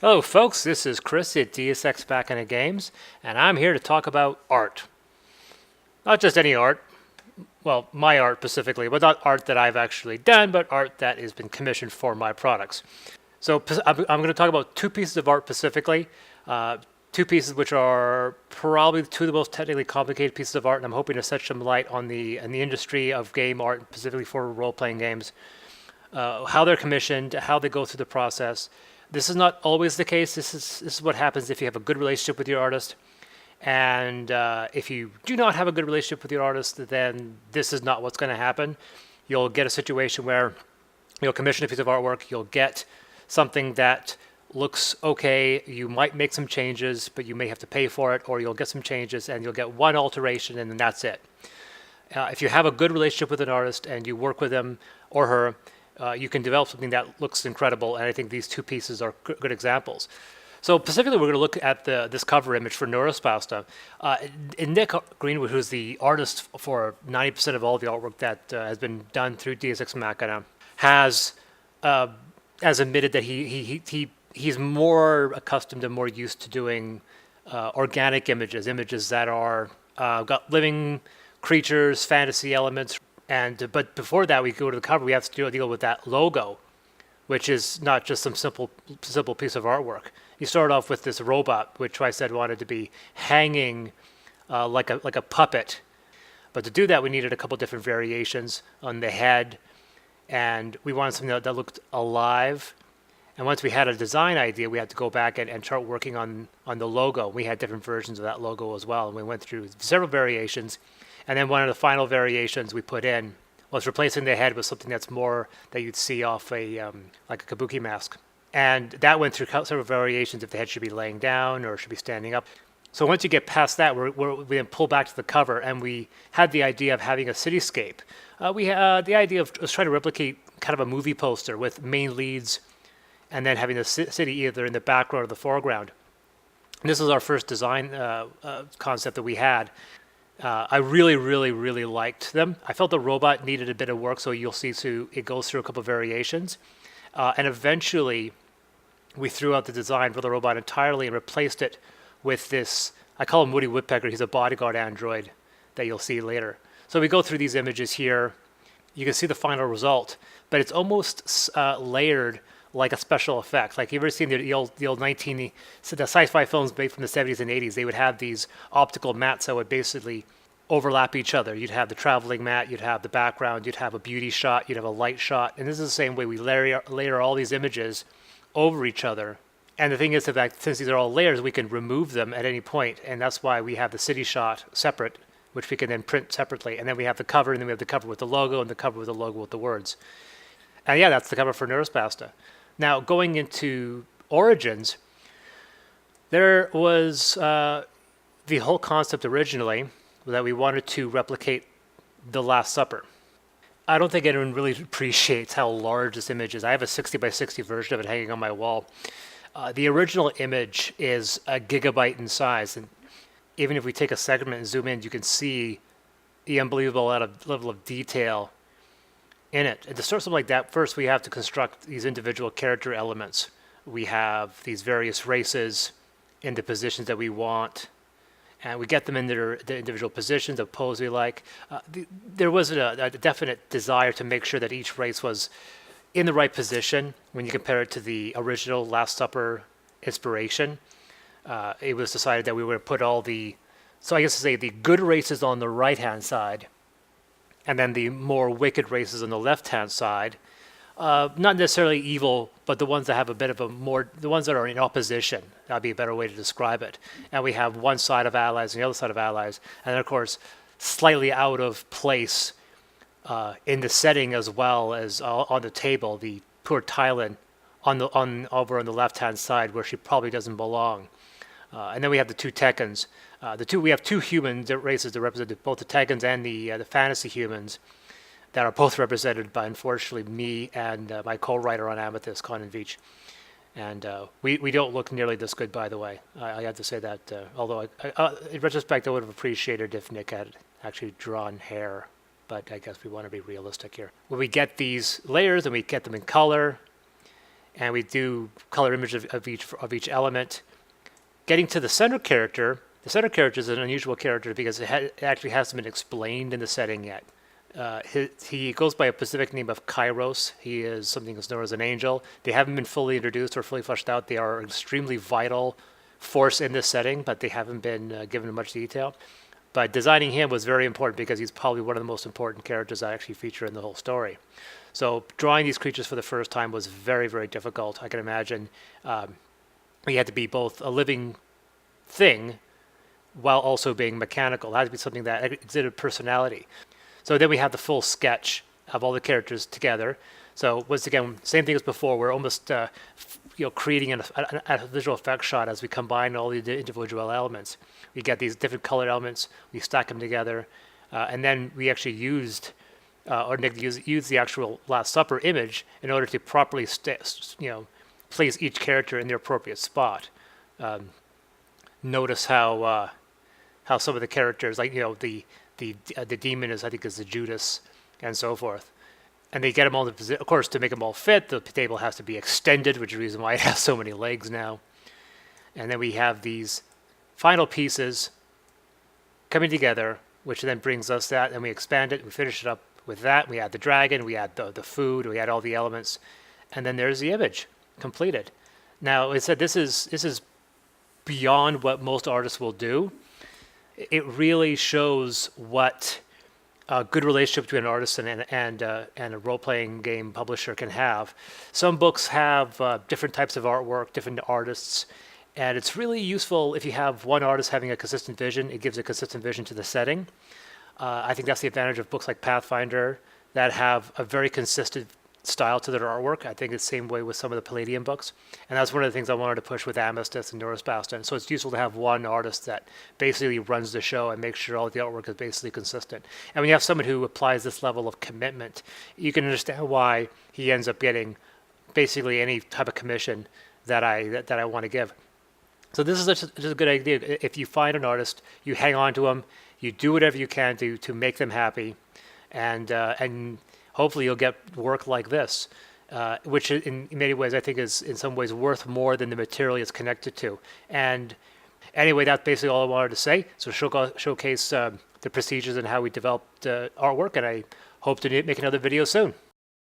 Hello, folks. This is Chris at Dias Ex Machina Games, and I'm here to talk about art. Not just any art, well, my art specifically, but not art that I've actually done, but art that has been commissioned for my products. So I'm going to talk about two pieces of art specifically. Two pieces which are probably two of the most technically complicated pieces of art, and I'm hoping to set some light on the industry of game art, specifically for role-playing games, how they're commissioned, how they go through the process. This is not always the case. This is what happens if you have a good relationship with your artist, and if you do not have a good relationship with your artist, then this is not what's going to happen. You'll get a situation where you'll commission a piece of artwork, you'll get something that looks okay, you might make some changes, but you may have to pay for it, or you'll get some changes and you'll get one alteration and then that's it. If you have a good relationship with an artist and you work with him or her, you can develop something that looks incredible, and I think these two pieces are good examples. So specifically, we're going to look at this cover image for Neurospasta. And Nick Greenwood, who's the artist for 90% of all the artwork that has been done through Dias Ex Machina, has admitted that he's more accustomed and more used to doing organic images that are got living creatures, fantasy elements, but before that, we go to the cover. We have to deal with that logo, which is not just some simple piece of artwork. You start off with this robot, which I said wanted to be hanging like a puppet, but to do that, we needed a couple different variations on the head, and we wanted something that looked alive. And once we had a design idea, we had to go back and start working on the logo. We had different versions of that logo as well, and we went through several variations. And then one of the final variations we put in was replacing the head with something that's more that you'd see off like a kabuki mask. And that went through several variations if the head should be laying down or should be standing up. So once you get past that, we then pull back to the cover, and we had the idea of having a cityscape. We had the idea of trying to replicate kind of a movie poster with main leads and then having the city either in the background or the foreground. And this is our first design concept that we had. I really, really, really liked them. I felt the robot needed a bit of work, so you'll see it goes through a couple of variations. And eventually, we threw out the design for the robot entirely and replaced it with this, I call him Woody Woodpecker. He's a bodyguard android that you'll see later. So we go through these images here. You can see the final result, but it's almost layered like a special effect. Like, you ever seen the old the sci-fi films made from the 70s and 80s? They would have these optical mats that would basically overlap each other. You'd have the traveling mat, you'd have the background, you'd have a beauty shot, you'd have a light shot. And this is the same way we layer all these images over each other. And the thing is that since these are all layers, we can remove them at any point. And that's why we have the city shot separate, which we can then print separately. And then we have the cover, and then we have the cover with the logo, and the cover with the logo with the words. And yeah, that's the cover for Neurospasta. Now, going into Origins, there was the whole concept originally that we wanted to replicate the Last Supper. I don't think anyone really appreciates how large this image is. I have a 60 by 60 version of it hanging on my wall. The original image is a gigabyte in size, and even if we take a segment and zoom in, you can see the unbelievable level of detail in it. And to start something like that, first we have to construct these individual character elements. We have these various races in the positions that we want, and we get them in their individual positions of pose we like. There was a definite desire to make sure that each race was in the right position when you compare it to the original Last Supper inspiration. It was decided that we were going to put the good races on the right-hand side, and then the more wicked races on the left-hand side. Not necessarily evil, but the ones that have the ones that are in opposition. That'd be a better way to describe it. And we have one side of allies and the other side of allies. And then, of course, slightly out of place in the setting as well as on the table, the poor Thailand over on the left-hand side where she probably doesn't belong. And then we have the two Tekkens. We have two human races that represent both the Tekkens and the fantasy humans that are both represented by, unfortunately, me and my co-writer on Amethyst, Conan Veach. And we don't look nearly this good, by the way. I have to say that, although in retrospect, I would have appreciated if Nick had actually drawn hair. But I guess we want to be realistic here. When we get these layers and we get them in color, and we do color image of each element. Getting to the center character is an unusual character because it actually hasn't been explained in the setting yet. He goes by a specific name of Kairos. He is something that's known as an angel. They haven't been fully introduced or fully fleshed out. They are an extremely vital force in this setting, but they haven't been given much detail. But designing him was very important because he's probably one of the most important characters that actually feature in the whole story. So drawing these creatures for the first time was very, very difficult. I can imagine he had to be both a living thing while also being mechanical. It had to be something that exhibited personality. So then we have the full sketch of all the characters together. So once again, same thing as before. We're almost creating a visual effect shot as we combine all the individual elements. We get these different colored elements. We stack them together, and then we actually used Nick used the actual Last Supper image in order to properly place each character in their appropriate spot. Notice how some of the characters, like the demon is, I think, is the Judas, and so forth. And they get them all in position. Of course, to make them all fit, the table has to be extended, which is the reason why it has so many legs now. And then we have these final pieces coming together, which then brings us that, and we expand it, we finish it up with that. We add the dragon, we add the food, we add all the elements, and then there's the image completed. Now, I said this is beyond what most artists will do. It really shows what a good relationship between an artist and a role-playing game publisher can have. Some books have different types of artwork, different artists, and it's really useful if you have one artist having a consistent vision. It gives a consistent vision to the setting. I think that's the advantage of books like Pathfinder that have a very consistent style to their artwork. I think it's the same way with some of the Palladium books. And that's one of the things I wanted to push with Amistus and Neurospaston. So it's useful to have one artist that basically runs the show and makes sure all the artwork is basically consistent. And when you have someone who applies this level of commitment, you can understand why he ends up getting basically any type of commission that I want to give. So this is just a good idea. If you find an artist, you hang on to them, you do whatever you can to make them happy, and hopefully you'll get work like this, which in many ways I think is in some ways worth more than the material it's connected to. And anyway, that's basically all I wanted to say. So showcase the procedures and how we developed artwork, and I hope to make another video soon.